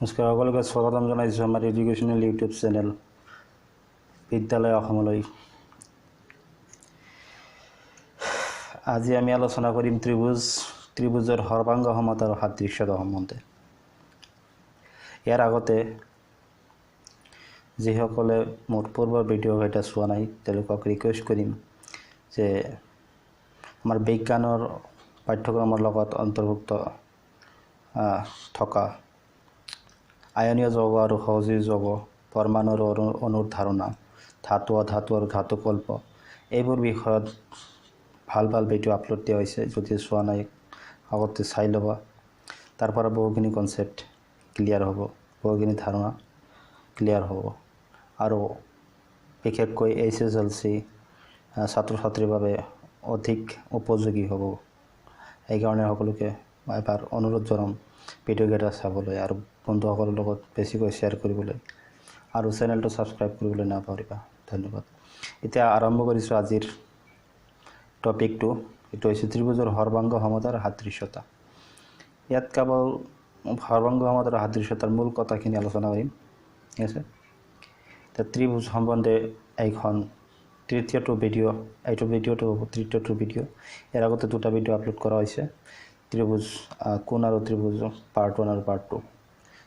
নমস্কাৰ সকলোকে স্বাগতম জনাইছোঁ আমাৰ এডুকেশ্যনেল ইউটিউব চেনেল বিদ্যালয় অসমলৈ। আজি আমি আলোচনা কৰিম ত্ৰিভুজৰ সৰ্বাংগ সমতা আৰু সাদৃশ্যতা সম্বন্ধে। ইয়াৰ আগতে যিসকলে মোৰ পূৰ্বৰ ভিডিঅ'কেইটা চোৱা নাই তেওঁলোকক ৰিকুৱেষ্ট কৰিম যে আমাৰ বিজ্ঞানৰ পাঠ্যক্ৰমৰ লগত অন্তৰ্ভুক্ত থকা আয়নীয় যৌগ আৰু সহযোগী যৌগ, পৰমাণু আৰু অণুৰ ধাৰণা, ধাতু আৰু ধাতুকল্প এইবোৰ বিষয়ত ভাল ভিডিঅ' আপলোড দিয়া হৈছে। যদি চোৱা নাই আগতে চাই ল'বা। তাৰ পৰা বহুখিনি কনচেপ্ট ক্লিয়াৰ হ'ব, বহুখিনি ধাৰণা ক্লিয়াৰ হ'ব আৰু বিশেষকৈ HSLC ছাত্ৰ ছাত্ৰীৰ বাবে অধিক উপযোগী হ'ব। সেইকাৰণে সকলোকে এবাৰ অনুৰোধ জনাম ভিডিঅ'কেইটা চাবলৈ আৰু বন্ধুসকলৰ লগত বেছিকৈ শ্বেয়াৰ কৰিবলৈ আৰু চেনেলটো ছাবস্ক্ৰাইব কৰিবলৈ নাপাহৰিবা। ধন্যবাদ। এতিয়া আৰম্ভ কৰিছোঁ আজিৰ টপিকটো। এইটো হৈছে ত্ৰিভুজৰ সৰ্বাংগ সমতা আৰু সাদৃশ্যতা। ইয়াত কেৱল সৰ্বাংগ সমতা আৰু সাদৃশ্যতাৰ মূল কথাখিনি আলোচনা কৰিম। ঠিক আছে। এতিয়া ত্ৰিভুজ সম্বন্ধে এইখন তৃতীয়টো ভিডিঅ', এইটো ভিডিঅ'টো হ'ব তৃতীয়টো ভিডিঅ'। ইয়াৰ আগতে দুটা ভিডিঅ' আপলোড কৰা হৈছে, ত্ৰিভুজ কোণ আৰু ত্ৰিভুজ পাৰ্ট 1 আৰু পাৰ্ট 2।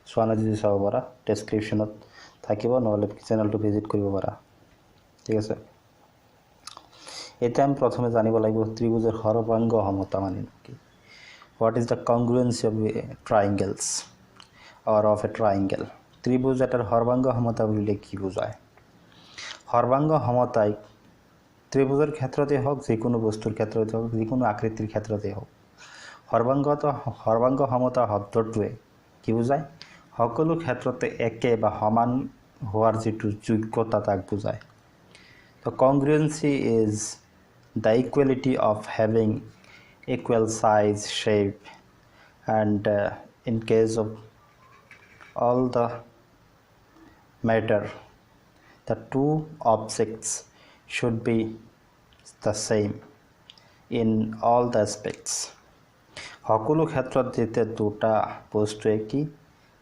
চোৱা নাই যদি চাব পাৰা, ডেছক্ৰিপশ্যনত থাকিব, নহ'লে চেনেলটো ভিজিট কৰিব পাৰা। ঠিক আছে। এতিয়া আমি প্ৰথমে জানিব লাগিব ত্ৰিভুজৰ সৰ্বাংগ সমতা মানে কি। What is the congruence of triangles or of a triangle. ত্ৰিভুজ এটাৰ সৰ্বাংগ সমতা বুলিলে কি বুজায়? সৰ্বাংগ সমতাই ত্ৰিভুজৰ ক্ষেত্ৰতে হওক, যিকোনো বস্তুৰ ক্ষেত্ৰতে হওক, যিকোনো আকৃতিৰ ক্ষেত্ৰতে হওক, সৰ্বাংগ সমতা শব্দটোৱে কি বুজায়? সকলো ক্ষেত্ৰতে একে বা সমান হোৱাৰ যিটো যোগ্যতা তাক বুজায়। তো congruence is the equality of having equal size, shape and in case of all the matter, the two objects should be the same in all the aspects. সকলো ক্ষেত্ৰত যেতিয়া দুটা বস্তুৱে কি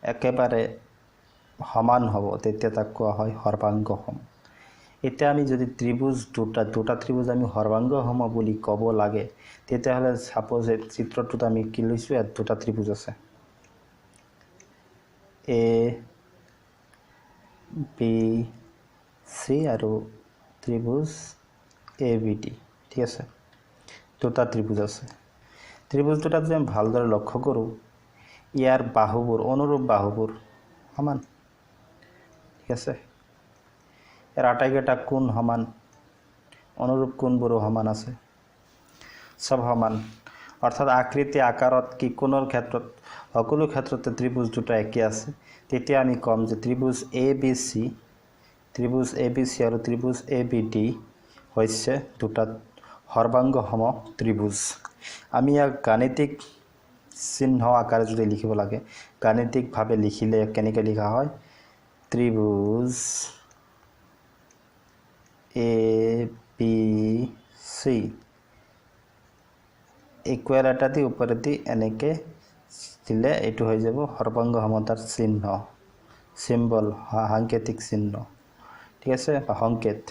একেবাৰে সমান হ'ব তেতিয়া তাক কোৱা হয় সৰ্বাংগ সম। এতিয়া আমি যদি ত্ৰিভুজ দুটা ত্ৰিভুজ আমি সৰ্বাংগ সম বুলি ক'ব লাগে, তেতিয়াহ'লে ছাপ'জ চিত্ৰটোত আমি কি লৈছোঁ, ইয়াত দুটা ত্ৰিভুজ আছে, ABC আৰু ত্ৰিভুজ ABD। ঠিক আছে, দুটা ত্ৰিভুজ আছে। ত্ৰিভুজ দুটা যদি আমি ভালদৰে লক্ষ্য কৰোঁ, ইয়াৰ বাহুবোৰ, অনুৰূপ বাহুবোৰ সমান। ঠিক আছে, ইয়াৰ আটাইকেইটা কোণ সমান, অনুৰূপ কোণবোৰো সমান আছে, চব সমান। অৰ্থাৎ আকৃতি আকাৰত কি কোণৰ ক্ষেত্ৰত সকলো ক্ষেত্ৰতে ত্ৰিভুজ দুটা একে আছে। তেতিয়া আমি ক'ম যে ত্ৰিভুজ ABC আৰু ত্ৰিভুজ ABD হৈছে দুটা সৰ্বাংগ সম ত্ৰিভুজ। আমি ইয়াক গাণিতিক চিহ্ন আকাৰে যদি লিখিব লাগে, গাণিতিকভাৱে লিখিলে কেনেকৈ লিখা হয়? ত্ৰিভুজ ABC ইকুৱেল এটা দি ওপৰে দি এনেকৈ দিলে এইটো হৈ যাব সৰ্বাংগ সমতাৰ চিহ্ন, চিম্বল, সাংকেতিক চিহ্ন। ঠিক আছে, বা সংকেত।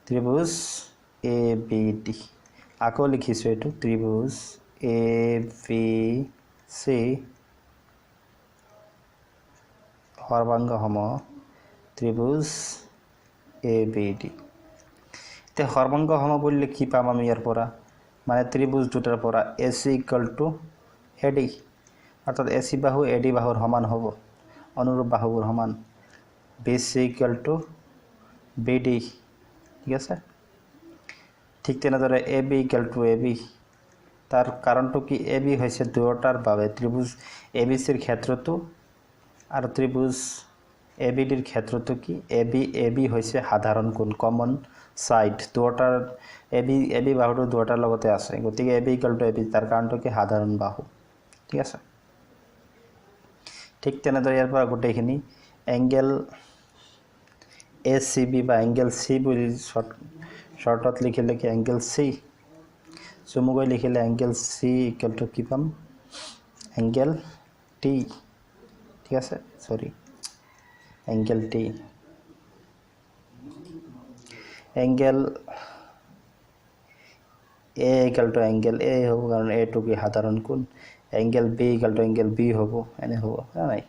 ত্ৰিভুজ ABD আকৌ লিখিছোঁ, এইটো ত্ৰিভুজ ABC সৰ্বাংগ সম ত্ৰিভুজ ABD। এতিয়া সৰ্বাংগ সম বুলিলে কি পাম আমি ইয়াৰ পৰা? মানে ত্ৰিভুজ দুটাৰ পৰা AC = AD, অৰ্থাৎ AC বাহু AD বাহুৰ সমান হ'ব, অনুৰূপ বাহুবোৰ সমান। BC = BD। ঠিক আছে। ঠিক তেনেদৰে AB = AB। তাৰ কাৰণটো কি? AB হৈছে দুয়োটাৰ বাবে ত্ৰিভুজ ABCৰ ক্ষেত্ৰতো আৰু ত্ৰিভুজ ABDৰ ক্ষেত্ৰতো কি AB হৈছে সাধাৰণ কোণ, কমন ছাইড। দুয়োটাৰ AB বাহুটো দুয়োটাৰ লগতে আছে, গতিকে AB = AB। তাৰ কাৰণটো কি? সাধাৰণ বাহু। ঠিক আছে। ঠিক তেনেদৰে ইয়াৰ পৰা গোটেইখিনি এংগেল ACB বা এংগেল C বুলি শ্বৰ্টত লিখিলে কি এংগেল C, চমুকৈ লিখিলে এংগেল C = কি পাম? Angle T। ঠিক আছে sorry angle T angle A equal to angle A হ'ব কাৰণ এটো কি সাধাৰণ কোণ angle B equal to angle B হ'ব এনে হ'ব নাই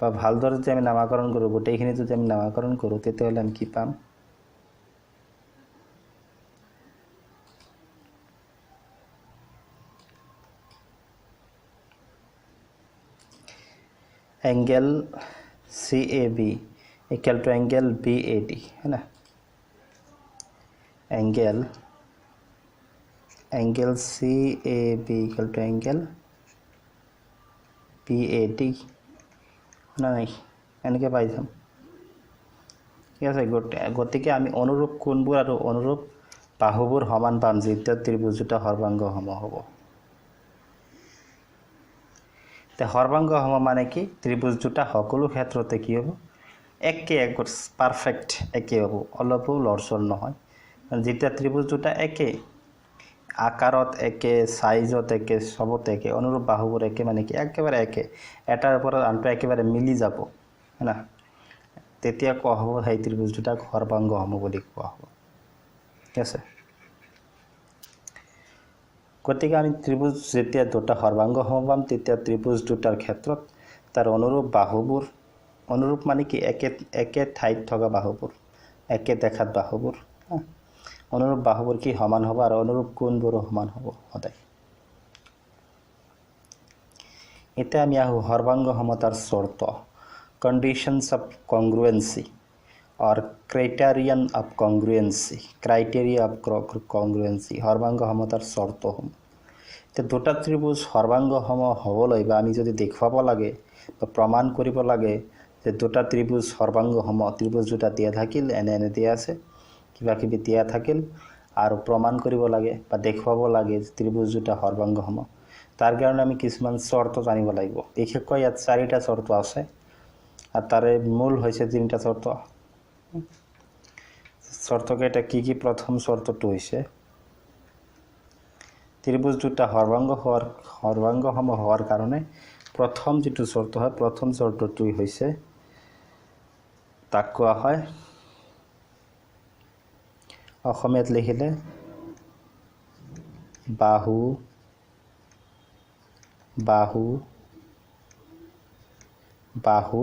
বা ভালদৰে যদি আমি নামাকৰণ কৰোঁ গোটেইখিনি যদি আমি নামাকৰণ কৰোঁ তেতিয়াহ'লে আমি কি পাম angle CAB equal to angle BAD है ना angle CAB equal to angle BAD ना नहीं এনেকে পাই যাম ঠিক আছে গতিকে আমি অনুৰূপ কোণবোৰ আৰু অনুৰূপ বাহুবোৰ সমান পাম যেতিয়া ত্ৰিভুজ দুটা সৰ্বাংগ সম হ'ব তে সৰ্বাংগ সম মানে কি ত্ৰিভুজ দুটা সকলো ক্ষেত্ৰতে কি হ'ব একে পাৰফেক্ট একে হ'ব অলপো লৰচৰ নহয় যেতিয়া ত্ৰিভুজ দুটা একে আকাৰত একে সাইজত একে সবত একে অনুৰূপ বাহুবোৰ একে মানে কি একেবাৰে একে এটাৰ ওপৰত আনটো একেবাৰে মিলি যাব না তেতিয়া কোৱা হ'ব সেই ত্ৰিভুজ দুটা সৰ্বাংগ সম বুলি কোৱা হ'ব ঠিক আছে গতিকে আমি ত্ৰিভুজ যেতিয়া দুটা সৰ্বাংগ সম পাম তেতিয়া ত্ৰিভুজ দুটাৰ ক্ষেত্ৰত তাৰ অনুৰূপ বাহুবোৰ অনুৰূপ মানে কি একে ঠাইত থকা বাহুবোৰ একে দেখাত বাহুবোৰ অনুৰূপ বাহুবোৰ কি সমান হ'ব আৰু অনুৰূপ কোণবোৰ সমান হ'ব সদায় এটা আমি আহো সৰ্বাংগ সমতাৰ শৰ্ত conditions of congruency or criterion of congruency criteria of congruency সৰ্বাংগ সমতাৰ শৰ্ত তে দুটা ত্ৰিভুজ সৰ্বাংগ সম হ'বলৈ বা আমি যদি দেখুৱাব লাগে বা প্ৰমাণ কৰিব লাগে যে দুটা ত্ৰিভুজ সৰ্বাংগ সম ত্ৰিভুজ দুটা দিয়া থাকিল এনে দিয়া আছে কিবা কিবি দিয়া থাকিল আৰু প্ৰমাণ কৰিব লাগে বা দেখুৱাব লাগে ত্ৰিভুজ দুটা সৰ্বাংগ সম তাৰ কাৰণে আমি কিছুমান শৰ্ত জানিব লাগিব বিশেষকৈ ইয়াত চাৰিটা শৰ্ত আছে আর তারে মূল হয়েছে তিনটা শর্তকেটা কি প্রথম শর্তটো হয়েছে ত্রিভুজ দুটা সর্বাঙ্গ সম হওয়ার কারণে প্রথম যেটো শর্ত হয় প্রথম শর্তটোই হয়েছে তাক কোৱা হয় অসমীয়াত লিখিলে বাহু বাহু বাহু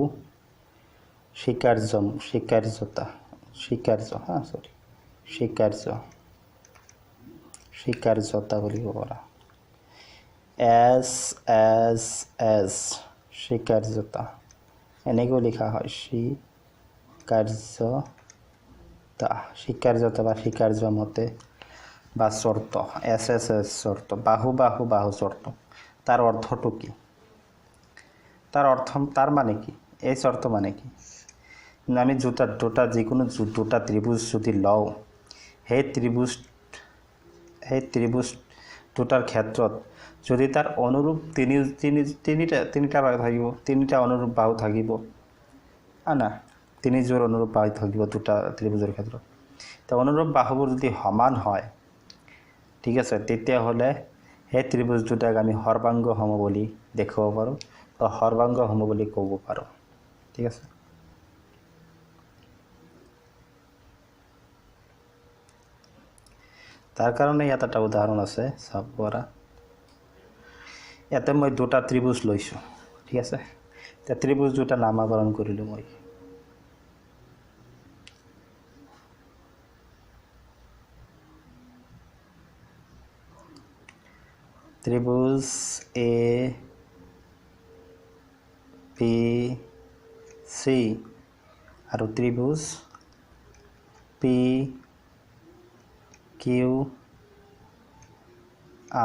স্বীকাৰ্যতা বুলি ক'ব পাৰা এস এনেকৈ লিখা হয় স্বীকার্যতা বা স্বীকার্য মতে বা শর্ত এস শর্ত বাহু শর্ত তার অর্থটো কি তার মানে কি এই শর্ত মানে কি আমি দুটা যিকোনো দুটা ত্রিভুজ যদি লও সেই ত্রিভুজ দুটাৰ ক্ষেত্ৰত যদি তাৰ অনুৰূপ তিনিটা বাহু থাকিব তিনিটা অনুৰূপ বাহু থাকিব না তিনিযোৰ অনুৰূপ বাহু থাকিব দুটা ত্ৰিভুজৰ ক্ষেত্ৰত তে অনুৰূপ বাহুবোৰ যদি সমান হয় ঠিক আছে তেতিয়াহ'লে সেই ত্ৰিভুজ দুটাক আমি সৰ্বাংগ সম বুলি দেখুৱাব পাৰোঁ বা সৰ্বাংগ সম বুলি ক'ব পাৰোঁ ঠিক আছে তাৰ কাৰণে ইয়াত এটা উদাহৰণ আছে চাব পৰা ইয়াতে মই দুটা ত্ৰিভুজ লৈছোঁ ঠিক আছে তে ত্ৰিভুজ দুটা নামাকৰণ কৰিলোঁ মই ত্রিভুজ এ পি সি আর ত্রিভুজ পি কিউ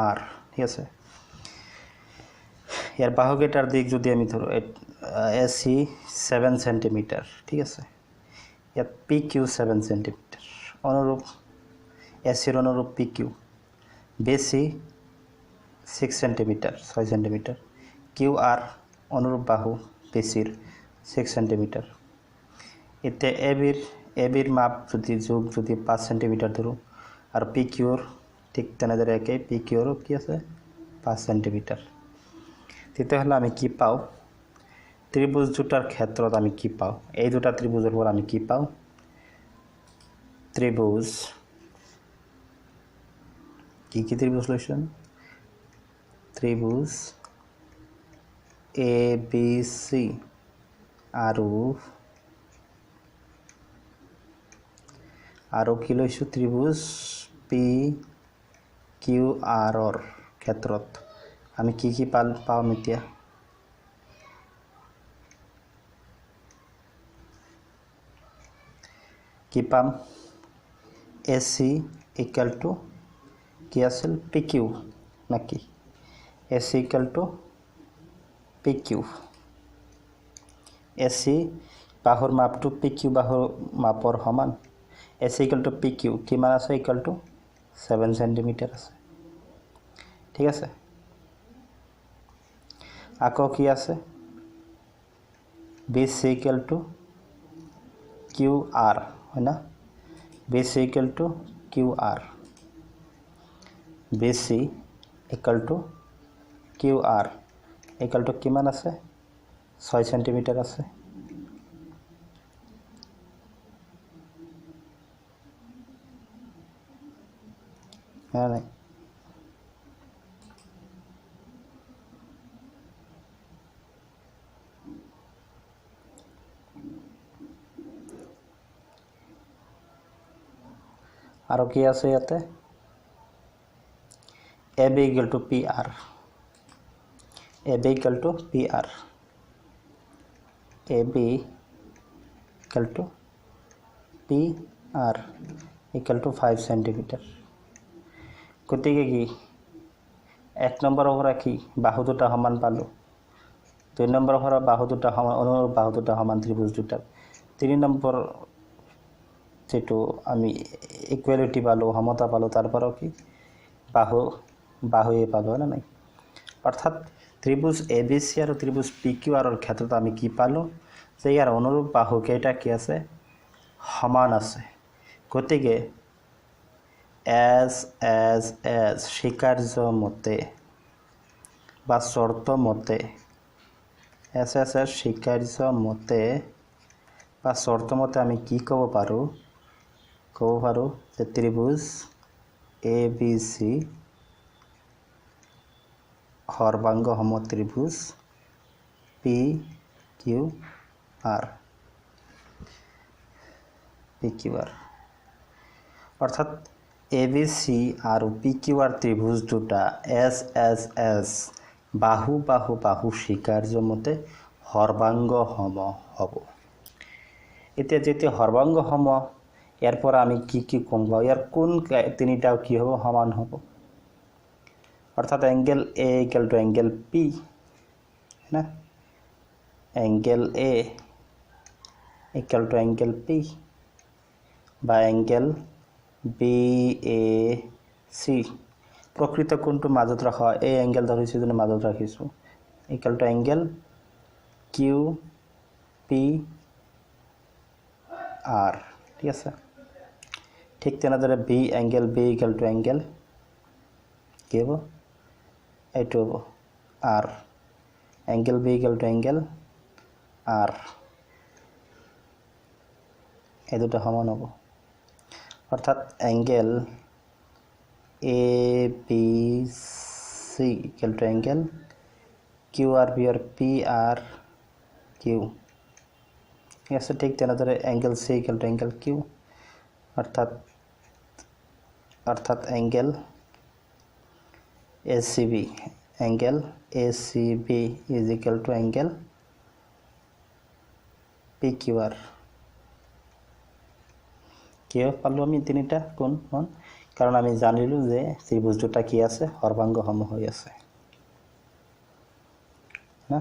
আর ঠিক আছে ইয়ার বাহুকেটার দিক যদি আমি ধরো এসি 7 সেন্টিমিটার ঠিক আছে ইয়াত পি কিউ 7 সেন্টিমিটার অনুরূপ এসির অনুরূপ পি কিউ বেসি 6 সেন্টিমিটার 6 সেন্টিমিটার কিউ আর অনুরূপ বাহু বেসির 6 সেন্টিমিটার এতে এবির মাপ যদি 5 সেন্টিমিটার ধরো আর পি কিউর ঠিক তেনেদৰে একেই পি কিউৰো কি আছে 5 সেন্টিমিটাৰ তেতিয়াহ'লে আমি কি পাওঁ ত্ৰিভুজ দুটাৰ ক্ষেত্ৰত আমি কি পাওঁ এই দুটা ত্ৰিভুজৰ পৰা আমি কি পাওঁ ত্ৰিভুজ কি ত্ৰিভুজ লৈছো ত্ৰিভুজ এ বি সি আৰু কি লৈছো ত্ৰিভুজ পি কিউ আৰৰ ক্ষেত্ৰত আমি কি পাম এতিয়া কি পাম AC equal to কি আছিল PQ নাকি AC equal to PQ AC বাহুৰ মাপটো PQ বাহুৰ মাপৰ সমান AC equal to PQ কিমান আছে equal to 7 সেন্টিমিটাৰ আছে ঠিক আছে আকৌ কি আছে BC equal to QR হয় না BC equal to QR BC equal to QR equal to কিমান আছে 6 সেন্টিমিটাৰ আছে হ্যাঁ নাই আৰু কি আছে ইয়াতে AB equal to PR AB equal to PR AB equal to PR equal to 5 centimetre গতিকে কি এক নম্বৰৰ পৰা কি বাহু দুটা সমান পালো দুই নম্বৰৰ পৰা বাহু দুটা সমান অনুৰূপ বাহু দুটা সমান ত্ৰিভুজ দুটা তিনি নম্বৰ যেটো আমি ইকুয়ালিটি পালো সমতা পালো তারপরও কি বাহুয়ে পালো না নাই অর্থাৎ ত্রিভুজ ABC আর ত্রিভুজ PQR এর ক্ষেত্ৰত আমি কি পালো যে ইয়াৰ অনুৰূপ বাহু কেইটা কি আছে সমান আছে গতিকে as স্বীকার্য মতে বা শর্ত মতে as স্বীকার্য মতে বা শর্ত মতে আমি কি কব পাৰো যে ত্রিভুজ ABC সর্বাঙ্গ সম ত্রিভুজ PQR অর্থাৎ ABC আর PQR ত্রিভুজ দুটা S বাহু স্বীকার্য মতে সর্বাঙ্গ সম হব এতিয়া যেতে সর্বাঙ্গ সম এরপর আমি কি কম ইয়ার কোন তিনিটাও কি হবে সমান হব অর্থাৎ angle A equal to angle P না angle A equal to angle P বা অ্যাঙ্গেল BAC প্রকৃত কোণটো মাজত ৰাখা এই অ্যাঙ্গেল ধৰিছো যেনে মাজত ৰাখিছো equal to অ্যাঙ্গেল QPR ঠিক আছে ঠিক তেনেদৰে angle B equal to angle কি হ'ব এইটো হ'ব R angle B equal to angle R এই দুটো সমান হ'ব অর্থাৎ angle ABC equal to angle QRP or PRQ ঠিক আছে ঠিক তেনেদৰে angle C equal to angle Q অর্থাৎ angle ACB is equal to angle PQR কি পালো আমি তিনিটা কোণ কারণ আমি জানিলো যে ত্রিভুজ দুটা কি আছে সর্বাঙ্গ সম হৈ আছে না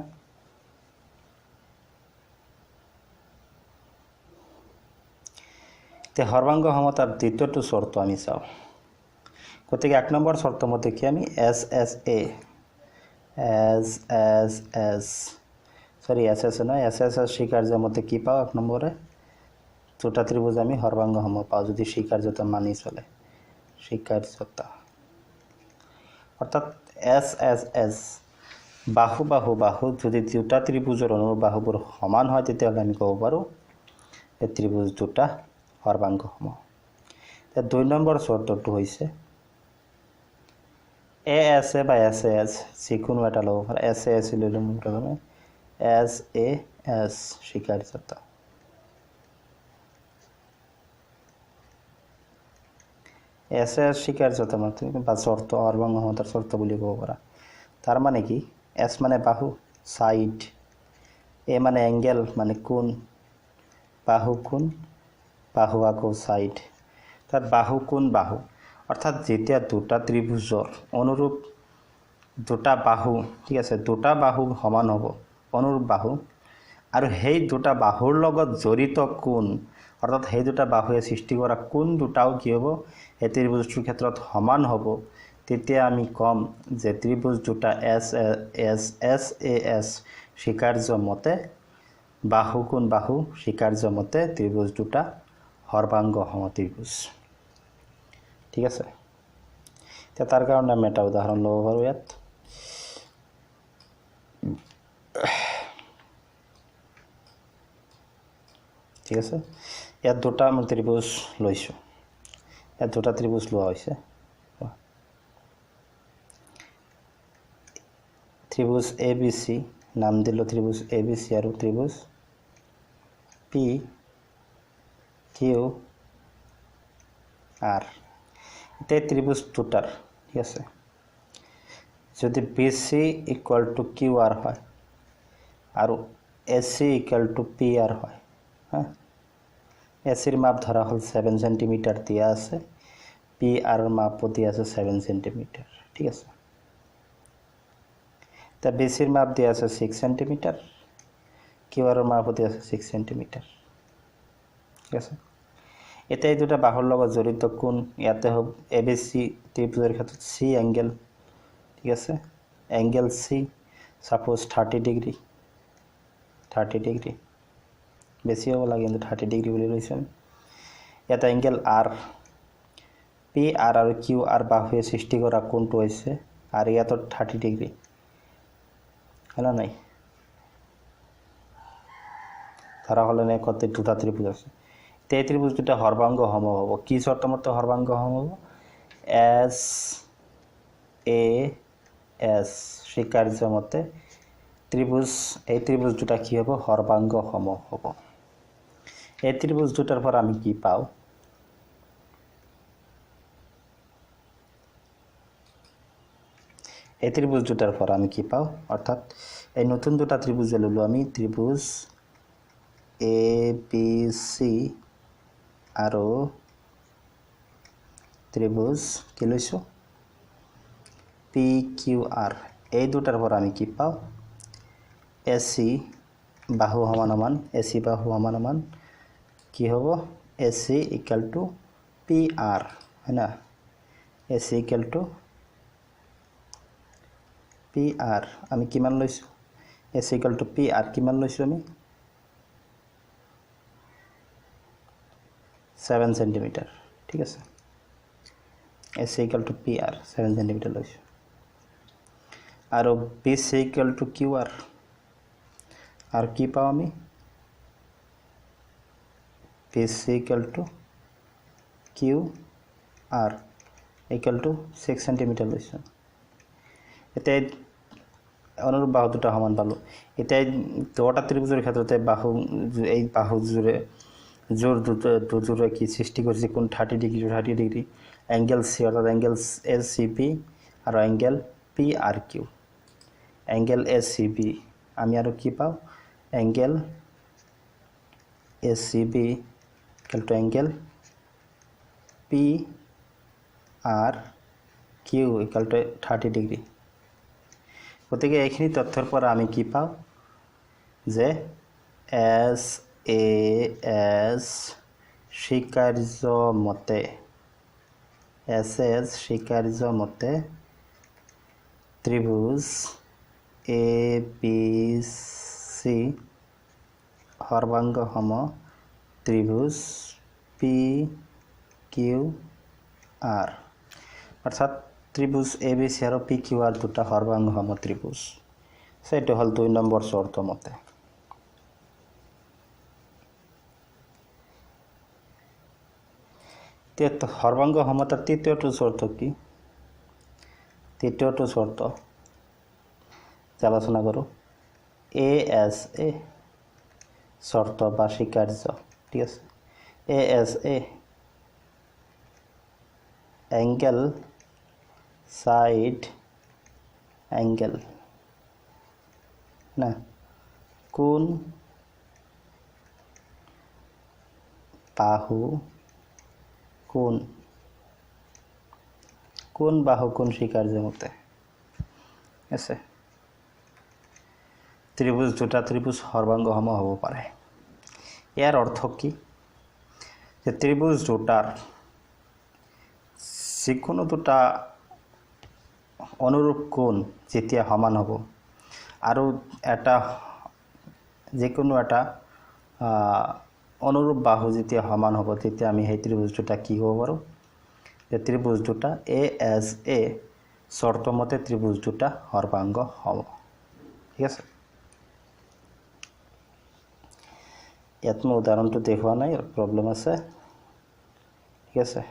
তে সর্বাঙ্গ সমতার দ্বিতীয়টো শর্ত আমি চাও গতিকে এক নম্বৰ শর্ত মতে কি আমি SSA নয় SSS স্বীকার্য মতে কি পাও এক নম্বরে দুটা ত্রিভুজ আমি সর্বাঙ্গ সম পাও যদি স্বীকার্যতা মানি চলে স্বীকার্যতা অর্থাৎ এস এস এস বাহু বাহু বাহু যদি দুটা ত্ৰিভুজৰ অনুৰ বাহুবোৰ সমান হয় তেতিয়াহ'লে আমি ক'ব পাৰোঁ এই ত্ৰিভুজ দুটা সৰ্বাংগসম। এতিয়া 2 নম্বৰ চৰ্তটো হৈছে এ এছ এ বা এছ এ এছ যিকোনো এটা ল'ব পাৰে। এছ এ এছ লৈ ল'ম প্ৰথমে এছ এ এছ স্বীকাৰ্যতা। এছ এ এছ স্বীকাৰ্যতা মানে বা চৰ্ত সৰ্বাংগসমতাৰ চৰ্ত বুলি ক'ব পাৰা। তাৰ মানে কি এছ মানে বাহু সাইড, এ মানে এংগেল মানে কোণ, বাহু কোণ, বাহু আকৌ সাইড। তাত বাহু কোণ বাহু অৰ্থাৎ যেতিয়া দুটা ত্ৰিভুজৰ অনুৰূপ দুটা বাহু, ঠিক আছে, দুটা বাহু সমান হ'ব অনুৰূপ বাহু আৰু সেই দুটা বাহুৰ লগত জড়িত কোণ অৰ্থাৎ সেই দুটা বাহুৱে সৃষ্টি কৰা কোণ দুটাও কি হ'ব এই ত্ৰিভুজটোৰ ক্ষেত্ৰত সমান হ'ব, তেতিয়া আমি ক'ম যে ত্ৰিভুজ দুটা এছ এছ এছ এ এছ স্বীকাৰ্য মতে বাহু কোণ বাহু স্বীকাৰ্য মতে ত্ৰিভুজ দুটা সৰ্বাংগসম ত্ৰিভুজ। ঠিক আছে, এতিয়া তাৰ কাৰণে আমি এটা উদাহৰণ ল'ব পাৰোঁ ইয়াত। ঠিক আছে, ইয়াত দুটা আমি ত্ৰিভুজ লৈছোঁ, ইয়াত দুটা ত্ৰিভুজ লোৱা হৈছে। ত্ৰিভুজ এ বি চি নাম দিলোঁ ত্ৰিভুজ এ বি চি আৰু ত্ৰিভুজ পি কিউ আর। এতিয়া ত্রিভুজ দুটার, ঠিক আছে, যদি B C equal to Q R হয় আৰু A C equal to P R হয়, হ্যাঁ, এ সির মাপ ধরা হল 7 সেন্টিমিটার দিয়া আছে, পি আর মাপও দিয়া আছে 7 সেন্টিমিটার। ঠিক আছে, তা বি সির মাপ দিয়া আছে 6 সেন্টিমিটার, কিউ আর মাপও দিয়া আছে 6 সেন্টিমিটার। ঠিক আছে, এটা এই দুটা বাহুৰ লগত জড়িত কোণ ইয়াতে হ'ব এ বি চি ত্ৰিভুজৰ ক্ষেত্ৰত সি এংগেল। ঠিক আছে, এংগেল সি সাপোজ 30 ডিগ্ৰী, 30 ডিগ্ৰী বেছি হ'ব লাগে কিন্তু 30 ডিগ্ৰী বুলি লৈছোঁ। ইয়াতে এংগেল আৰ, পি আৰ আৰু কিউ আৰ বাহুৱে সৃষ্টি কৰা কোণটো হৈছে আৰু ইয়াতো 30 ডিগ্ৰী হয় না নাই। ধৰা হ'লে নে কত দুটা ত্ৰিভুজ আছে, এই ত্রিভুজ দুটা সর্বাঙ্গসম হব। কি শর্ত মতে সর্বাঙ্গসম হব? এস এ এস স্বীকার্য মতে ত্রিভুজ, এই ত্রিভুজ দুটা কি হব? সর্বাঙ্গসম হব। এই ত্রিভুজ দুটার পর আমি কি পাও? এই ত্রিভুজ দুটার পর আমি কি পাও? অর্থাৎ এই নতুন দুটা ত্রিভুজ ললো আমি, ত্রিভুজ এ বি সি আৰু ত্রিভুজ কি লৈছো পি কিউ আর। এই দুটার পর আমি কি পাও? এসি বাহু সমান সমান, এসি বাহু সমান সমান কি হব? AC equal to P R, হয় না, AC equal to P R. আমি কিমান লৈছো? AC equal to P R কিমান লৈছো আমি? 7 সেন্টিমিটার। ঠিক আছে, AC equal to P R 7 centimetre লৈছো আৰু B C equal to Q R. আর কি পাও আমি? B C equal to Q R equal to 6 centimetre লৈছো। এতিয়া অনুৰূপ বাহু দুটা সমান পালো। এতিয়া দুটা ত্ৰিভুজৰ ক্ষেত্ৰতে বাহু, এই বাহু জোৰে জোর দুজোরে কি সৃষ্টি করছে কোন 30 ডিগ্রি 30 ডিগ্রি অ্যাঙ্গেল সি অর্থাৎ অ্যাঙ্গেল এস সি পি আর angle P R Q. Angle S C P আমি আর কি পাও? Angle S C P equal to angle P R Q equal to 30 degree. গতিকে এইখিনি তথ্যৰ পৰা আমি কি পাও? যে এস এ এস স্বীকার্য মতে, এস এস স্বীকার্য মতে ত্রিভুজ এ বি সি সর্বাঙ্গসম ত্রিভুজ পি কিউ আর। অর্থাৎ ত্ৰিভুজ ABC আৰু PQR দুটা সৰ্বাংগসম ত্ৰিভুজ সেইটো হ'ল 2 নম্বৰ চৰ্ত মতে সৰ্বাংগসমতাৰ তৃতীয়টো চৰ্ত কি তৃতীয়টো চৰ্ত আলোচনা কৰোঁ ASA চৰ্ত বা স্বীকাৰ্য ঠিক আছে ASA এংগেল সাইড এংগেল না কোন বাহু কোন বাহু কোন স্বীকার্য মতে আছে ত্রিভুজ দুটা ত্রিভুজ সৰ্বাংগসম হ'ব পাৰে ইয়াৰ অৰ্থ কি যে ত্ৰিভুজ দুটাৰ যিকোনো দুটা অনুৰূপ কোণ যেতিয়া সমান হ'ব আৰু এটা যিকোনো এটা অনুৰূপ বাহু যেতিয়া সমান হ'ব তেতিয়া আমি সেই ত্ৰিভুজ দুটা কি হ'ব পাৰোঁ যে ত্ৰিভুজ দুটা ASA চৰ্ত মতে ত্ৰিভুজ দুটা সৰ্বাংগ হ'ব ঠিক আছে ইয়াত মই উদাহৰণটো দেখুৱা নাই প্ৰব্লেম আছে ঠিক আছে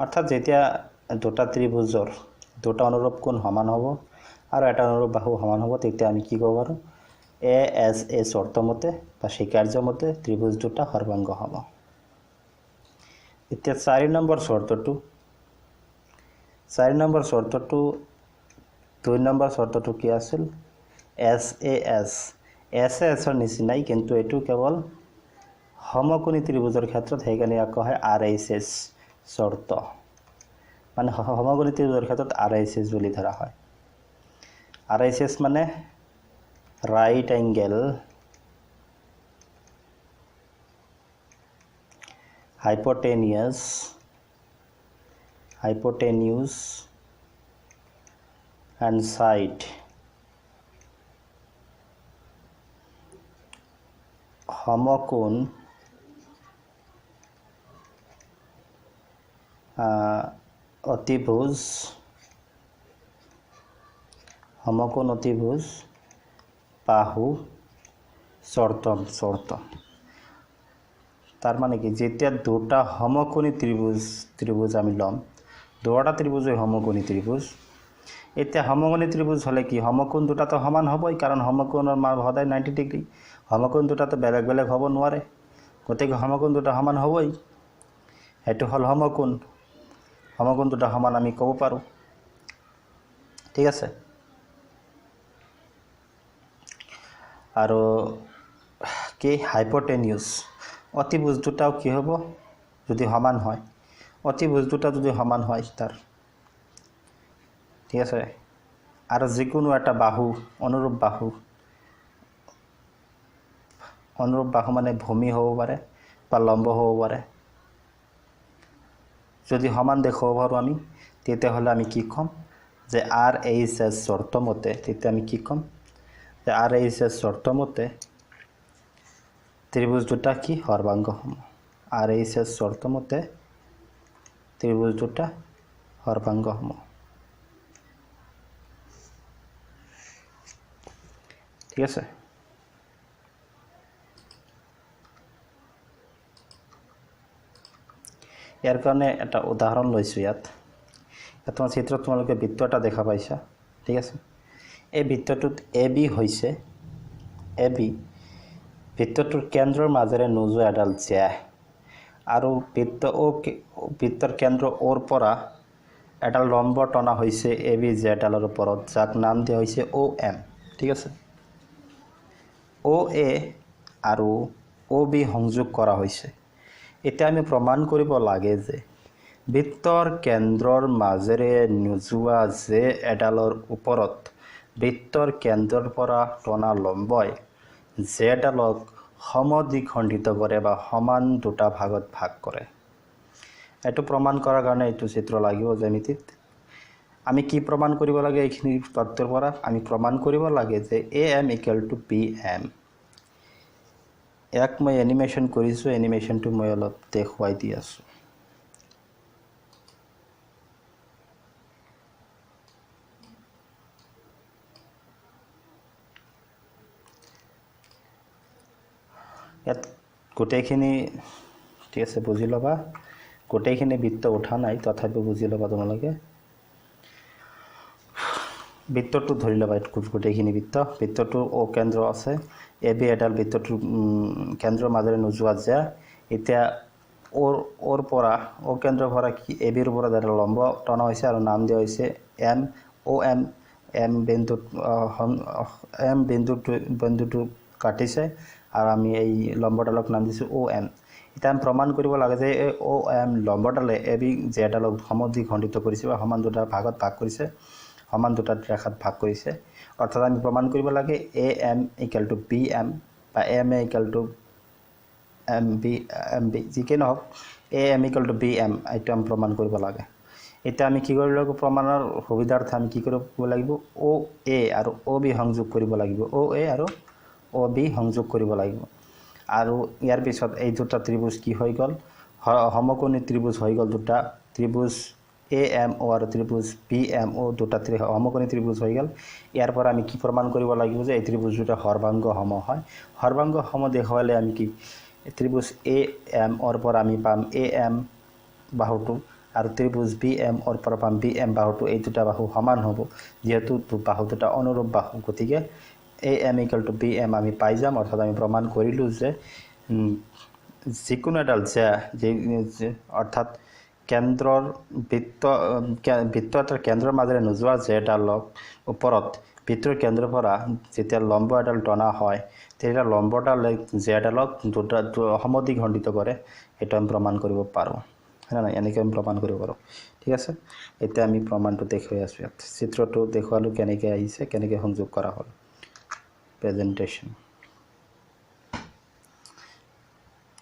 অৰ্থাৎ যেতিয়া দুটা ত্ৰিভুজৰ দুটা অনুৰূপ কোণ সমান হ'ব আৰু এটা অনুৰূপ বাহু সমান হ'ব তেতিয়া আমি কি ক'ব পাৰোঁ ASA চৰ্ত মতে বা স্বীকাৰ্য মতে ত্ৰিভুজ দুটা সৰ্বাংগ হ'ব এতিয়া 4 নম্বৰ চৰ্তটো 2 নম্বৰ চৰ্তটো কি আছিল SAS ৰ নিচিনাই কিন্তু এটো কেৱল সমকোণী ত্ৰিভুজৰ ক্ষেত্ৰত সেইকাৰণে ইয়াক কোৱা হয় RHS চৰ্ত মানে সমকোণী ত্ৰিভুজৰ ক্ষেত্ৰত RHS বুলি ধৰা হয় RHS মানে right angle hypotenuse and side সমকোণ অতিভুজ বাহু চৰ্ত তাৰ মানে কি যেতিয়া দুটা সমকোণী ত্ৰিভুজ আমি লম দুটা ত্ৰিভুজ সমকোণী ত্ৰিভুজ এতিয়া সমকোণী ত্ৰিভুজ হলে কি সমকোণ দুটাটো সমান হ'বই কাৰণ সমকোণৰ মান সদায় 90 ডিগ্ৰী সমকোণ দুটাটো বেলেগ বেলেগ হ'ব নোৱাৰে গতিকে সমকোণ দুটা সমান হ'বই এটো হল সমকোণ দুটা সমান আমি ক'ব পাৰোঁ ঠিক আছে আৰু কি হাইপোটেনিউস অতিভুজ দুটাও কি হ'ব যদি সমান হয় অতিভুজ দুটা যদি সমান হয় তাৰ ঠিক আছে আৰু যিকোনো এটা বাহু অনুৰূপ বাহু মানে ভূমি হ'ব পাৰে বা লম্ব হ'ব পাৰে যদি সমান দেখাব পাৰোঁ আমি তেতিয়া হলে আমি কি ক'ম যে RHS চৰ্ত মতে তেতিয়া আমি কি ক'ম যে RHS চৰ্ত মতে ত্ৰিভুজ দুটা কি সৰ্বাংগসম RHS চৰ্ত মতে ত্ৰিভুজ দুটা সৰ্বাংগসম ঠিক আছে ইয়াৰ কাৰণে এটা উদাহৰণ লৈছো ইয়াত তোমাৰ চিত্ৰত তোমালোকে বৃত্ত এটা দেখা পাইছা ঠিক আছে এই বৃত্তটোত AB হৈছে AB বৃত্তটোৰ কেন্দ্ৰৰ মাজেৰে নোজোৱা এডাল জ্যা আৰু বৃত্তৰ কেন্দ্ৰ ওৰ পৰা এডাল লম্ব টনা হৈছে AB জ্যাডালৰ ওপৰত যাক নাম দিয়া হৈছে OM ঠিক আছে OA আৰু OB সংযোগ কৰা হৈছে এতিয়া আমি প্ৰমাণ কৰিব লাগে যে বৃত্তৰ কেন্দ্ৰৰ মাজেৰে নোজোৱা যে এডালৰ ওপৰত বৃত্তৰ কেন্দ্ৰৰ পৰা টনা লম্বই জেডালক সমদ্বিখণ্ডিত কৰে বা সমান দুটা ভাগত ভাগ কৰে এটো প্ৰমাণ কৰাৰ কাৰণে এটো চিত্ৰ লাগিব জ্যামিতিত আমি কি প্ৰমাণ কৰিব লাগে এইখিনি তথ্যৰ পৰা আমি প্ৰমাণ কৰিব লাগে যে AM = BM এক মই এনিমেশন কৰিছো এনিমেশনটো মই অলপ দেখুৱাই দি আছো ইয়াত গোটেইখিনি ঠিক আছে বুজি ল'বা গোটেইখিনি বৃত্ত উঠা নাই তথাপি বুজি ল'বা তোমালোকে বৃত্তটো ধৰি ল'বা গোটেইখিনি বৃত্তটো ও কেন্দ্ৰ আছে এ বি এডাল বৃত্তটো কেন্দ্ৰৰ মাজেৰে নোযোৱা যে এতিয়া ওৰ পৰা ও কেন্দ্ৰৰ পৰা কি এ বিৰ পৰা এটা লম্ব টনা হৈছে আৰু নাম দিয়া হৈছে এম ও এম বিন্দুটো কাটিছে আৰু আমি এই লম্বডালক নাম দিছোঁ ও এম এতিয়া আমি প্ৰমাণ কৰিব লাগে যে এই ও এম লম্বডালে এ বি জেডালক সমদ্বিখণ্ডিত কৰিছে বা সমান দুটা ভাগত ভাগ কৰিছে সমান দুটা ৰেখাত ভাগ কৰিছে অৰ্থাৎ আমি প্ৰমাণ কৰিব লাগে A M equal to B M বা M A equal to M B যিকে নহওক A M equal to B M এইটো আমি প্ৰমাণ কৰিব লাগে এতিয়া আমি কি কৰিব লাগিব প্ৰমাণৰ সুবিধাৰ্থে আমি কি কৰিব লাগিব ও এ আৰু ও বি সংযোগ কৰিব লাগিব ও এ আৰু ও বি সংযোগ কৰিব লাগিব আৰু ইয়াৰ পিছত এই দুটা ত্ৰিভুজ কি হৈ গ'ল সমকোণী ত্ৰিভুজ হৈ গ'ল দুটা ত্ৰিভুজ এ এম ও আৰু ত্ৰিভুজ বি এম ও দুটা সমকোণী ত্ৰিভুজ হৈ গ'ল ইয়াৰ পৰা আমি কি প্ৰমাণ কৰিব লাগিব যে এই ত্ৰিভুজ দুটা সৰ্বাংগ সম হয় সৰ্বাংগ সম দেখুৱালে আমি কি ত্ৰিভুজ এ এম ওৰ পৰা আমি পাম এ এম বাহুটো আৰু ত্ৰিভুজ বি এম ওৰ পৰা পাম বি এম বাহুটো এই দুটা বাহু সমান হ'ব যেহেতু বাহু দুটা অনুৰূপ বাহু গতিকে A M equal to B M আমি পাই যাম অৰ্থাৎ আমি প্ৰমাণ কৰিলোঁ যে যিকোনো এডাল যে অৰ্থাৎ কেন্দ্ৰৰ বৃত্ত এটাৰ কেন্দ্ৰৰ মাজেৰে নোযোৱা জেডালক ওপৰত বৃত্তৰ কেন্দ্ৰৰ পৰা যেতিয়া লম্ব এডাল টনা হয় তেতিয়া লম্বডালে জেডালক দুটা সমদ্বিখণ্ডিত কৰে সেইটো আমি প্ৰমাণ কৰিব পাৰোঁ হয় না এনেকৈ আমি প্ৰমাণ কৰিব পাৰোঁ ঠিক আছে এতিয়া আমি প্ৰমাণটো দেখুৱাই আছোঁ ইয়াত চিত্ৰটো দেখুৱালোঁ কেনেকৈ আহিছে কেনেকৈ সংযোগ কৰা হ'ল প্ৰেজেণ্টেশ্যন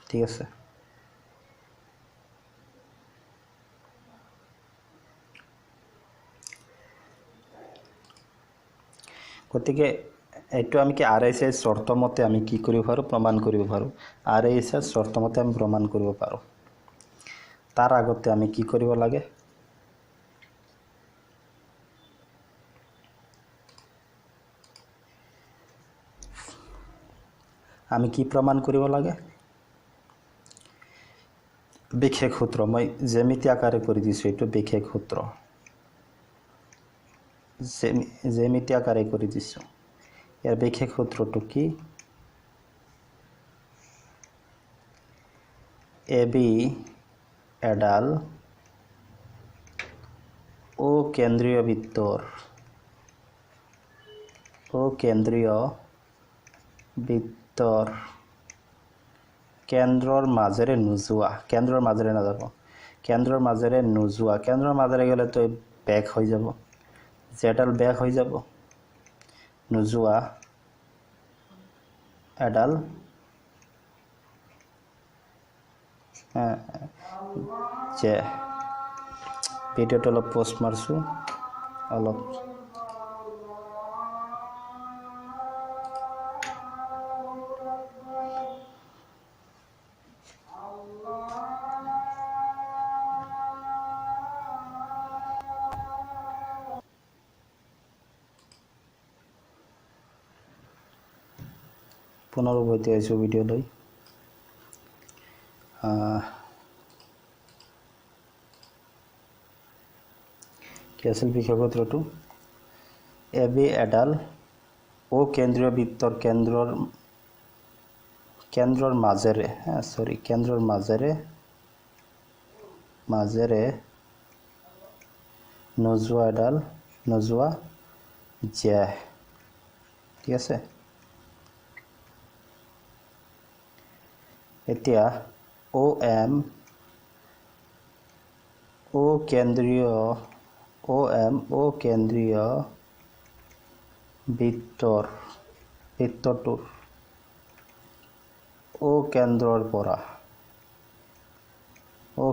ঠিক আছে গতিকে এইটো আমি কি RHS শৰ্তমতে আমি কি কৰিব পাৰোঁ প্ৰমাণ কৰিব পাৰোঁ RHS শৰ্তমতে আমি প্ৰমাণ কৰিব পাৰোঁ তাৰ আগতে আমি কি কৰিব লাগে আমি কি প্ৰমাণ কৰিব লাগে বিশেষ সূত্ৰ মই জ্যামিতি আকাৰে কৰি দিছোঁ এইটো বিশেষ সূত্ৰ জ্যামিতি আকাৰে কৰি দিছোঁ ইয়াৰ বিশেষ সূত্ৰটো কি এ বি এডাল ও কেন্দ্ৰীয় বৃত্তৰ কেন্দ্ৰৰ মাজেৰে নোযোৱা কেন্দ্ৰৰ মাজেৰে নাযাব কেন্দ্ৰৰ মাজেৰে গ'লেতো বেক হৈ যাব জেডাল বেক হৈ যাব নোযোৱা এডাল যে ভিডিঅ'টো অলপ পোষ্ট মাৰছোঁ অলপ পুনৰ উভতি আহিছোঁ ভিডিঅ'লৈ কি আছিল বিশেষ সূত্ৰটো এ বি এডাল ও কেন্দ্ৰীয় বৃত্তৰ কেন্দ্ৰৰ মাজেৰে নোযোৱা যে ঠিক আছে এতিয়া ও এম ও কেন্দ্ৰীয় বৃত্তটোৰ ও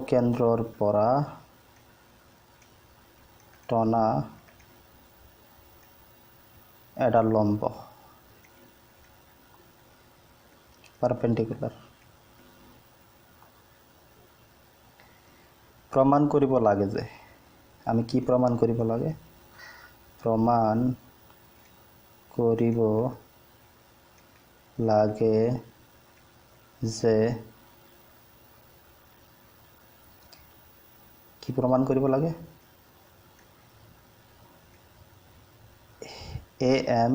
কেন্দ্ৰৰ পৰা টনা এডাল লম্ব পাৰপেণ্ডিকুলাৰ প্ৰমাণ কৰিব লাগে যে আমি কি প্ৰমাণ কৰিব লাগে প্ৰমাণ কৰিব লাগে যে কি প্ৰমাণ কৰিব লাগে AM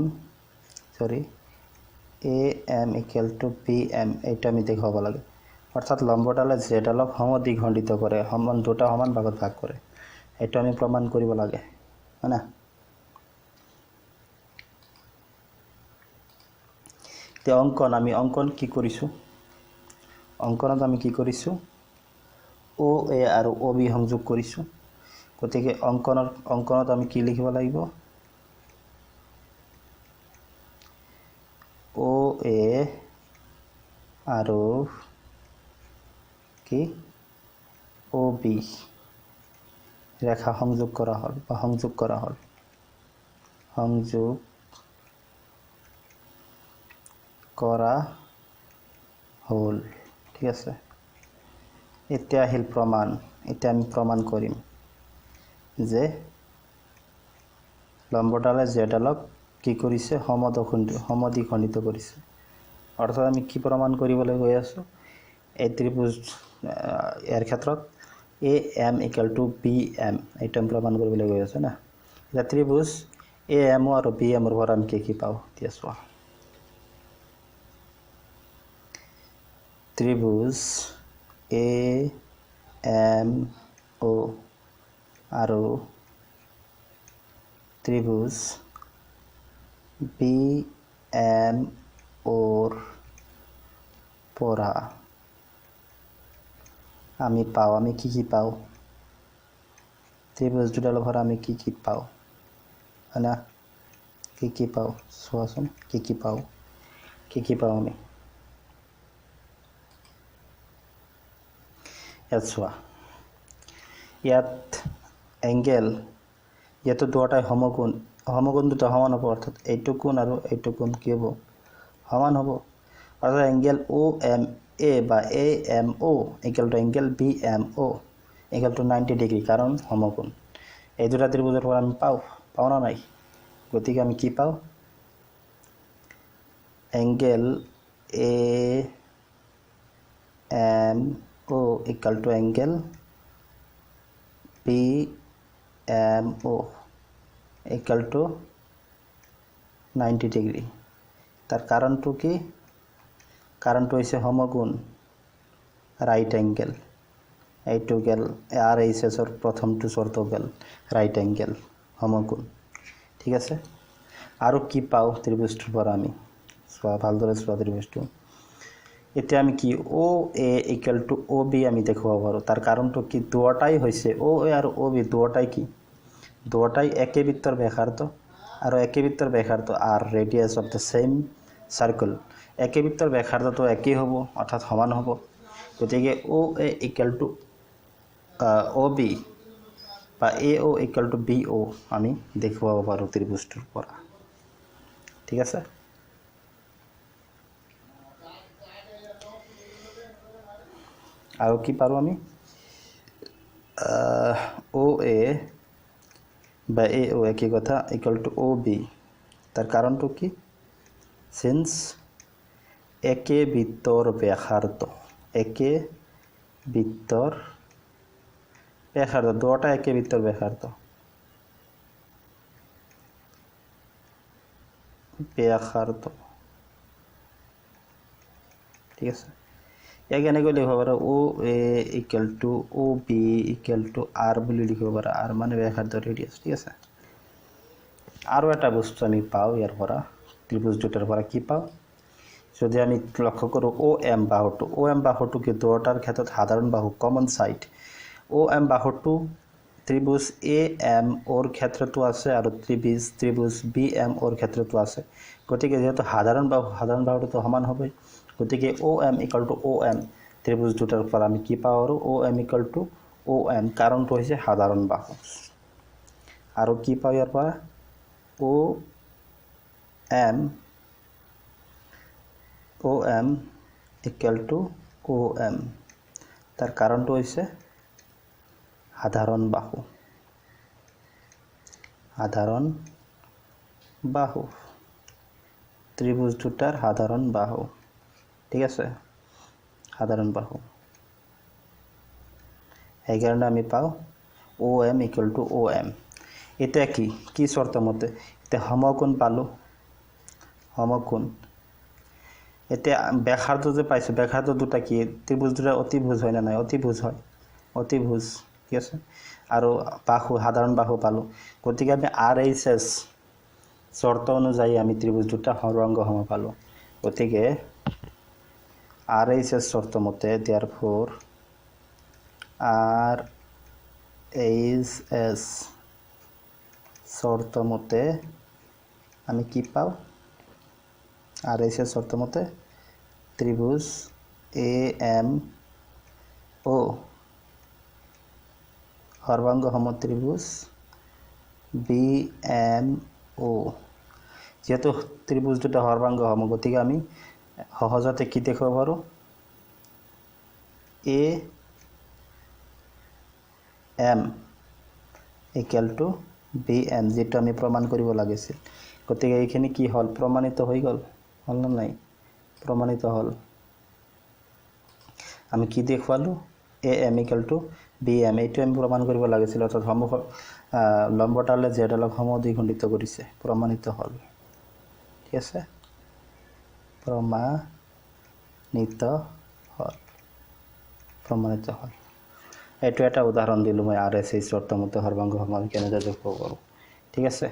equal to BM এইটা আমি দেখাব লাগে অৰ্থাৎ লম্বডালে যে ডালক সমদ্বিখণ্ডিত কৰে সমান দুটা সমান ভাগত ভাগ কৰে এটা আমি প্ৰমাণ কৰিব লাগে হয় না তে অঙ্কন কি কৰিছো অঙ্কনত আমি কি কৰিছো OA আৰু OB সংযোগ কৰিছো গতিকে অঙ্কনত আমি কি লিখিব লাগিব OA আৰু কি OB ৰেখা সংযোগ কৰা হল বা সংযোগ কৰা হল ঠিক আছে এতিয়া আহিল প্ৰমাণ এতিয়া আমি প্ৰমাণ কৰিম যে লম্বডালে জেডালক কি কৰিছে সমদ্বিখণ্ডিত কৰিছে অৰ্থাৎ আমি কি প্ৰমাণ কৰিবলৈ গৈ আছো এই ত্ৰিভুজ ইয়াৰ ক্ষেত্ৰত AM equal to BM এইটা প্ৰমাণ কৰিবলৈ গৈ আছে না এটা ত্ৰিভুজ AM আৰু BM ৰ পৰা আমি কি পাও এতিয়া চোৱা ত্ৰিভুজ AMO আৰু ত্ৰিভুজ BMO ৰ পৰা আমি কি পাও ত্ৰিভুজ দুটাৰ পৰা আমি কি পাও না কি পাও চোৱাচোন কি পাও আমি ইয়াত চোৱা ইয়াত এংগেল ইয়াত দুটাই সমকোণ দুটা সমান হ'ব অৰ্থাৎ এইটো কোণ আৰু এইটো কোণ কি হ'ব সমান হ'ব অৰ্থাৎ এংগেল OMA বা AMO equal to angle BMO equal to 90 degree কাৰণ সমকোণ এই দুটা ত্ৰিভুজৰ পৰা আমি পাও না নাই গতিকে আমি কি পাও angle AMO equal to angle BMO equal to 90 degree তাৰ কাৰণটো কি কাৰণটো হৈছে সমকোণ ৰাইট অ্যাঙ্গেল এইটো গেল আৰ এইচএসৰ প্ৰথমটো শৰ্ত গেল ৰাইট অ্যাঙ্গেল সমকোণ ঠিক আছে আৰু কি পাও ত্ৰিভুজটোৰ পৰা আমি চোৱা ভালদৰে চোৱা ত্ৰিভুজটো এতিয়া আমি কি OA equal to OB আমি দেখুৱাব পাৰো তাৰ কাৰণটো কি দুটাই হৈছে OA আৰু OB দুটাই কি দুটাই একে বৃত্তৰ ব্যাসাৰ্ধ আৰু একে বৃত্তৰ ব্যাসাৰ্ধ R ৰেডিয়াস of the same circle একে বৃত্তৰ ব্যাসাৰ্ধটো একই হ'ব অৰ্থাৎ সমান হ'ব গতিকে OA equal to OB বা AO equal to BO আমি দেখুৱাব পাৰো ত্ৰিভুজটোৰ পৰা ঠিক আছে আৰু কি পাৰো আমি OA বা AO একই কথা equal to OB তাৰ কাৰণটো কি since একে বৃত্তৰ ব্যাসাৰ্ধ দুটা একে বৃত্তৰ ব্যাসাৰ্ধ ঠিক আছে ইয়াক এনেকৈ লিখিব পাৰো OA equal to OB equal to R বুলি লিখিব পাৰো R মানে ব্যাসাৰ্ধ ৰেডিয়াস ঠিক আছে আৰু এটা বস্তু আমি পাও ইয়াৰ পৰা ত্ৰিভুজ দুটাৰ পৰা কি পাও যদি আমি লক্ষ্য কৰো OM বাহুটো কি দুটাৰ ক্ষেত্ৰত সাধাৰণ বাহু কমন সাইড OM বাহুটো ত্রিভুজ AM ওর ক্ষেত্রতো আছে আর ত্রিভুজ BM ওর ক্ষেত্রতো আছে গতিকে যেহেতু সাধারণ বাহুটো তো সমান হবে গতিকে OM equal to OM ত্রিভুজ দুটাৰ পৰা আমি কি পাও আৰু OM equal to OM কাৰণটো হৈছে সাধাৰণ বাহু আৰু কি পাও ইয়াৰ পৰা OM equal to OM তাৰ কাৰণটো হৈছে সাধারণ বাহু ত্রিভুজ দুটার সাধারণ বাহু ঠিক আছে সাধারণ বাহু এই কারণে আমি পাও OM ইকুয়াল টু OM এটা কি শর্ত মতে এটা সমকোণ পালো সমকোণ এটা ব্যাসার্ধ যে পাইছো ব্যাসার্ধ দুটা কি ত্রিভুজ দুটা অতিভুজ হয় না নাই অতিভুজ হয় অতিভুজ ঠিক আছে আৰু বাহু সাধাৰণ বাহু পালো গতিকে আমি RHS শৰ্ত অনুযায়ী আমি ত্ৰিভুজ দুটা সৰ্বাংগ সম পালো গতিকে RHS শর্ত মতে therefore RHS শর্ত মতে আমি কি পাও RHS শর্ত মতে ত্রিভুজ AMO সর্বাঙ্গ সম ত্রিভুজ BMO যেহেতু ত্রিভুজ দুটা সর্বাঙ্গ সম গতিকে আমি সহজতে কি দেখাব পাৰো AM ইকুয়াল টু BM যেটা আমি প্ৰমাণ কৰিব লাগিছিল গতিকে এইখিনি কি হল প্ৰমাণিত হৈ গল হল না নাই প্ৰমাণিত হল আমি কি দেখুৱালো AM ইকুয়াল টু BM এইটো আমি প্ৰমাণ কৰিব লাগিছিল অৰ্থাৎ সমুখ লম্বটালে জেডালক সমদ্বিখণ্ডিত কৰিছে প্ৰমাণিত হল ঠিক আছে প্ৰমাণিত হল এইটো এটা উদাহৰণ দিলো মই RHS শৰ্ত মতে সৰ্বাঙ্গ সম আমি কেনেদৰে দেখুৱাব পাৰো ঠিক আছে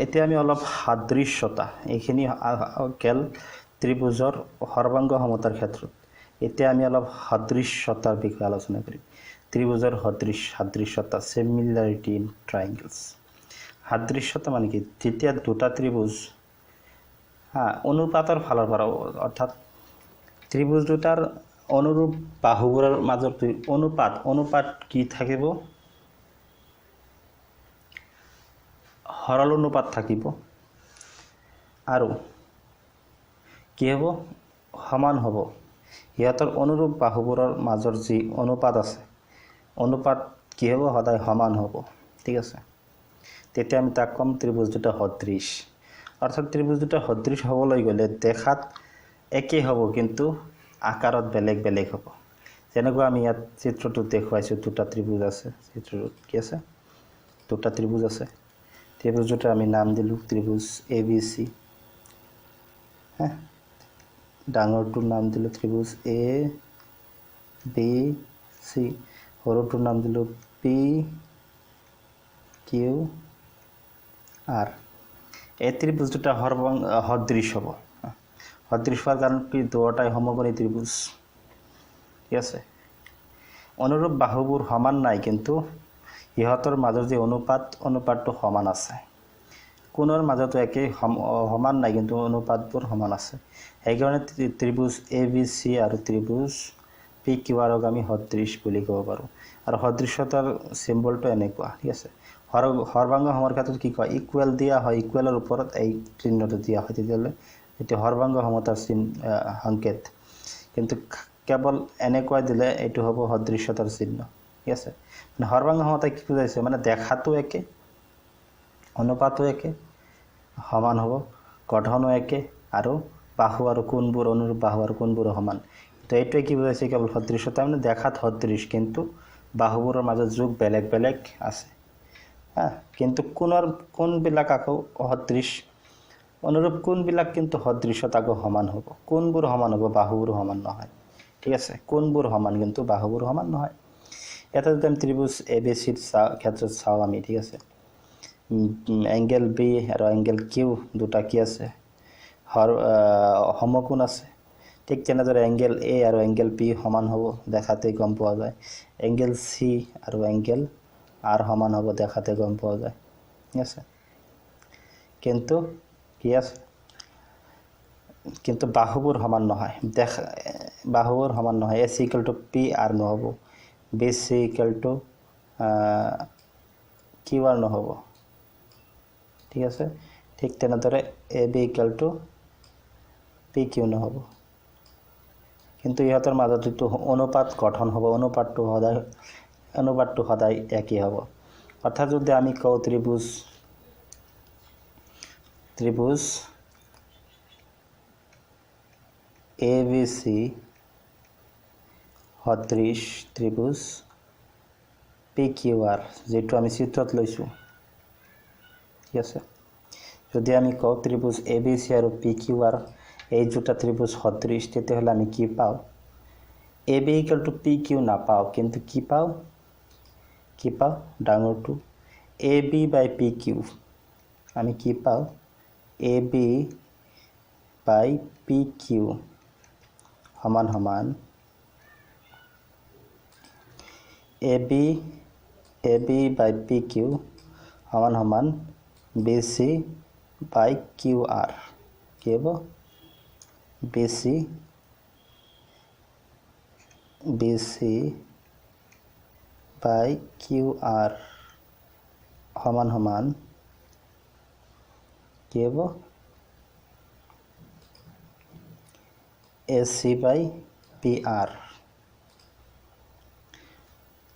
এতিয়া আমি অলপ সাদৃশ্যতা এইখিনি কেল ত্ৰিভুজৰ সৰ্বাঙ্গ সমতাৰ ক্ষেত্ৰত এতিয়া আমি অলপ সাদৃশ্যতাৰ বিষয়ে আলোচনা কৰিম ত্ৰিভুজৰ সাদৃশ্যতা সিমিলাৰিটি ইন ট্ৰায়াঙ্গলস সাদৃশ্যতা মানে কি যেতিয়া দুটা ত্ৰিভুজ অনুপাতৰ ফালৰ পৰা অৰ্থাৎ ত্ৰিভুজ দুটাৰ অনুৰূপ বাহুবোৰৰ মাজত অনুপাত কি থাকিব সৰল অনুপাত থাকিব আৰু কি হ'ব সমান হ'ব ইহঁতৰ অনুৰূপ বাহুবোৰৰ মাজৰ যি অনুপাত আছে অনুপাত কি হ'ব সদায় সমান হ'ব ঠিক আছে তেতিয়া আমি তাক কম ত্রিভুজ দুটা সদৃশ অর্থাৎ ত্রিভুজ দুটা সদৃশ হ'বলৈ গ'লে দেখাত একে হ'ব কিন্তু আকাৰত বেলেগ বেলেগ হ'ব যেনেকৈ আমি ইয়াত চিত্ৰটো দেখুৱাইছো দুটা ত্ৰিভুজ আছে চিত্ৰটোত কি আছে দুটা ত্ৰিভুজ আছে ত্ৰিভুজ দুটা আমি নাম দিলো ত্ৰিভুজ ABC হ্যাঁ ডাঙৰটোৰ নাম দিলো ত্ৰিভুজ ABC সৰুটোৰ নাম দিলো PQR এই ত্রিভুজ দুটা সদৃশ হ'ব সদৃশ হওয়ার কারণ কি দুটাই সমকোণী ত্রিভুজ ঠিক আছে অনুরূপ বাহুবোৰ সমান নাই কিন্তু ইহঁতৰ মাজৰ যে অনুপাতটো সমান আছে কোণৰ মাজতো একে সমান নাই কিন্তু অনুপাতবোৰ সমান আছে এই কাৰণে ত্ৰিভুজ ABC আৰু ত্ৰিভুজ PQR ক আমি সদৃশ বুলি ক'ব পাৰো আৰু সদৃশতাৰ সিম্বলটো এনেকুৱা ঠিক আছে সৰ্বাঙ্গ সমৰ ক্ষেত্ৰত কি কয় ইকুৱেল দিয়া হয় ইকুৱেলৰ ওপৰত এই চিহ্নটো দিয়া হয় তেতিয়ালে এটি সৰ্বাঙ্গ সমতাৰ সংকেত কিন্তু কেৱল এনেকুৱা দিলে এটো হ'ব সদৃশ্যতাৰ চিহ্ন ঠিক আছে মানে সৰ্বাঙ্গ সমতা কি বুজাইছে মানে দেখাটো একে অনুপাতো একে সমান হ'ব গঠনো একে আৰু বাহু আৰু কোণবোৰ অনুৰূপ বাহু আৰু কোণবোৰ সমান তো এইটোৱে কি বুজাইছে কেৱল সদৃশ্যতা মানে দেখাত সদৃশ কিন্তু বাহুবোৰৰ মাজত যোগ বেলেগ বেলেগ আছে কিন্তু কোণবিলাক আকৌ সদৃশ অনুৰূপ কোণবিলাক কিন্তু সদৃশতাক সমান হ'ব কোণবোৰ সমান হ'ব বাহুবোৰ সমান নহয় ঠিক আছে কোণবোৰ সমান কিন্তু বাহুবোৰ সমান নহয় এটা যদি আমি ত্ৰিভুজ ABC ক্ষেত্ৰত চাও আমি ঠিক আছে এংগেল B আৰু এংগেল Q দুটা কি আছে সমকোণ আছে ঠিক তেনেদৰে এংগেল A আৰু এংগেল B সমান হ'ব দেখাতে গম পোৱা যায় এংগেল C আৰু এংগেল R সমান হ'ব দেখাতে গম পোৱা যায় ঠিক আছে কিন্তু কি আছে কিন্তু বাহুবোৰ সমান নহয় বাহুবোৰ সমান নহয় AC = PR নহব BC = QR নহব ঠিক আছে ঠিক তেনেদৰে AB = PQ নহব কিন্তু ইহঁতৰ মাজত যেটো অনুপাত গঠন হ'ব অনুপাতটো সদায় একই হ'ব অৰ্থাৎ যদি আমি কও ত্ৰিভুজ ABC সদৃশ ত্ৰিভুজ PQR যেটো আমি চিত্ৰত লৈছো ঠিক আছে যদি আমি কওঁ ত্ৰিভুজ ABC আৰু PQR এই দুটা ত্ৰিভুজ সদৃশ তেতিয়াহলে আমি কি পাও AB = PQ নাপাও কিন্তু কি পাও ডাঙৰটো AB by PQ আমি কি পাও AB by PQ সমান সমান AB by PQ সমান সমান BC by QR কি হ'ব BC by QR সমান সমান কি হ'ব AC by PR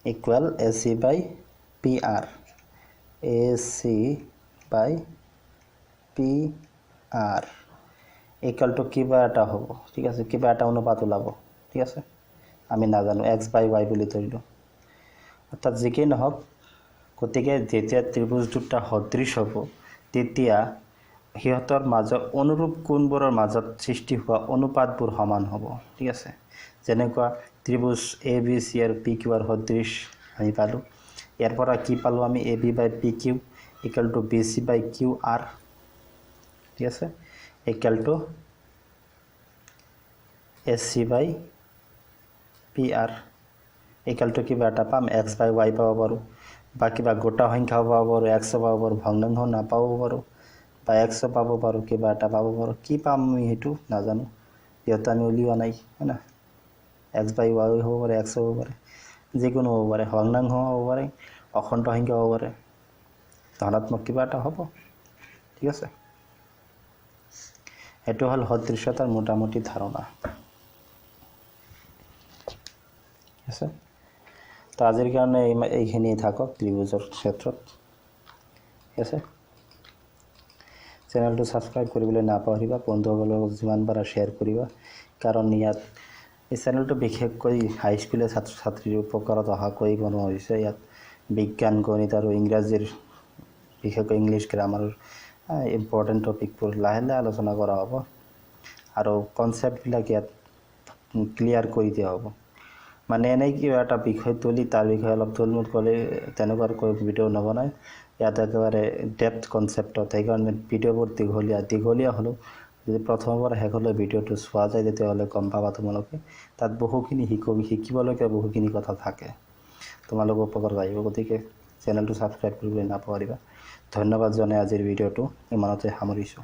equal AC by PR AC by PR equal to কিবা এটা হ'ব ঠিক আছে কিবা এটা অনুপাত ওলাব ঠিক আছে আমি নাজানো x by y বুলি ধৰিলো অৰ্থাৎ যিকেই নহওক গতিকে যেতিয়া ত্ৰিভুজ দুটা সদৃশ হ'ব তেতিয়া হিহঁতৰ মাজত অনুৰূপ কোণবোৰৰ মাজত সৃষ্টি হোৱা অনুপাতবোৰ সমান হ'ব ঠিক আছে যেনেকুৱা ত্ৰিভুজ ABC আৰু PQR সদৃশ আমি পালো ইয়াৰ পৰা কি পালো আমি AB by PQ equal to BC by QR ঠিক আছে equal to AC by PR equal to কিবা এটা পাম x by y পাব পাৰো বা কিবা গোটা সংখ্যা পাব পাৰো x পাব পাৰো ভগ্নাংশ নাপাব পাৰো বা x পাব পাৰো কিবা এটা পাব পাৰো কি পাম আমি হেতু নাজানো ইহতে আমি উলিওৱা নাই না x by y হ'ব পাৰে x হ'ব পাৰে যিকোনো হ'ব পাৰে ভগ্নাংশ হ'ব পাৰে অখণ্ড সংখ্যা হ'ব পাৰে ধনাত্মক কিবা এটা হ'ব ঠিক আছে এটো হল সদৃশতাৰ মোটামুটি ধাৰণা আছে তো আজিৰ কাৰণে এইখিনি থাকক ত্ৰিভুজৰ ক্ষেত্ৰত আছে চেনেলটো সাবস্ক্ৰাইব কৰিবলৈ নাপাহৰিবা বন্ধুসকলৰ লগত যিমান পাৰা শেয়াৰ কৰিবা কাৰণ ইয়াত এই চেনেলটো বিশেষকৈ হাই স্কুলৰ ছাত্ৰ ছাত্ৰীৰ উপকাৰত অহাকৈ বনোৱা হৈছে ইয়াত বিজ্ঞান গণিত আৰু ইংৰাজীৰ বিশেষকৈ ইংলিছ গ্ৰামাৰৰ ইম্পৰ্টেন্ট টপিকবোৰ লাহে লাহে আলোচনা কৰা হ'ব আৰু কনসেপ্টবিলাক ইয়াত ক্লিয়াৰ কৰি দিয়া হ'ব মানে এনেই কি এটা বিষয় তুলি তাৰ বিষয়ে অলপ তুলমুল কৰি তেনেকুৱা কৈ ভিডিও নবনাই ইয়াত একেবাৰে ডেপথ কনসেপ্টত সেইকাৰণে ভিডিওবোৰ দীঘলীয়া হলো যদি প্ৰথমবাৰ শেষলৈ ভিডিওটো চোৱা যায় তেতিয়াহ'লে গম পাবা তোমালোকে তাত বহুখিনি শিকিবলগীয়া বহুখিনি কথা থাকে তোমালোকৰ উপকাৰ আহিব গতিকে চেনেলটো সাবস্ক্ৰাইব কৰিবলৈ নাপাহৰিবা ধন্যবাদ জনাই আজিৰ ভিডিওটো ইমানতে সামৰিছোঁ